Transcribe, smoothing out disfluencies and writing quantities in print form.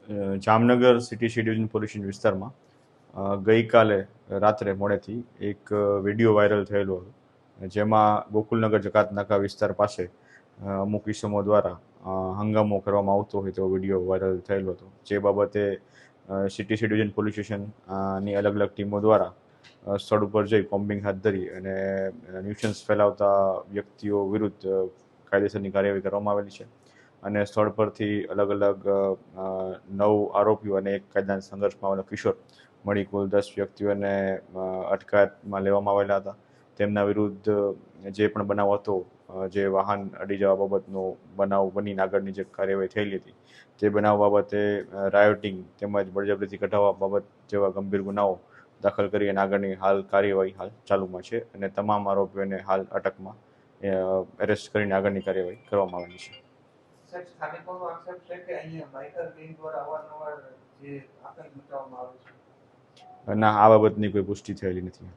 Jamnagar city schedule police station વિસ્તારમાં ગઈકાલે રાત્રે મોડેથી એક વિડીયો વાયરલ થયેલો હતો, જેમાં ગોકુલનગર જકાત નાકા વિસ્તાર પાસે અમુક ઇસમો દ્વારા હંગામો કરવામાં આવતો હોય તેવો વિડીયો વાયરલ થયેલો હતો. જે બાબતે સિટી શેડ્યુલ પોલીસ સ્ટેશન ની અલગ અલગ ટીમો દ્વારા સ્થળ ઉપર જઈ કોમ્બિંગ હાથ ધરી અને ન્યુસન્સ ફેલાવતા વ્યક્તિઓ વિરુદ્ધ કાયદેસરની કાર્યવાહી કરવામાં આવેલી છે. અને સ્થળ પરથી અલગ અલગ 9 આરોપીઓ અને એક કાયદાના સંઘર્ષમાં આવેલો કિશોર મળી કુલ 10 વ્યક્તિઓને અટકાયતમાં લેવામાં આવેલા હતા. તેમના વિરુદ્ધ જે પણ બનાવ હતો, જે વાહન અડી જવા બાબતનો બનાવ બનીને આગળની જે કાર્યવાહી થયેલી હતી તે બનાવ બાબતે રાયોટિંગ તેમજ બળજબરીથી કઢાવવા બાબત જેવા ગંભીર ગુનાઓ દાખલ કરી અને આગળની કાર્યવાહી હાલ ચાલુમાં છે અને તમામ આરોપીઓને હાલ અટકમાં એરેસ્ટ કરીને આગળની કાર્યવાહી કરવામાં આવેલી છે. સાહેબ, સ્થાનિકોનો આક્ષેપ છે કે અહીંયા બાઇકર ગેંગ દ્વારા અવારનવાર જે આતંક મચાવવામાં આવે છે. ના, આ બાબતની કોઈ પુષ્ટિ થયેલી નથી.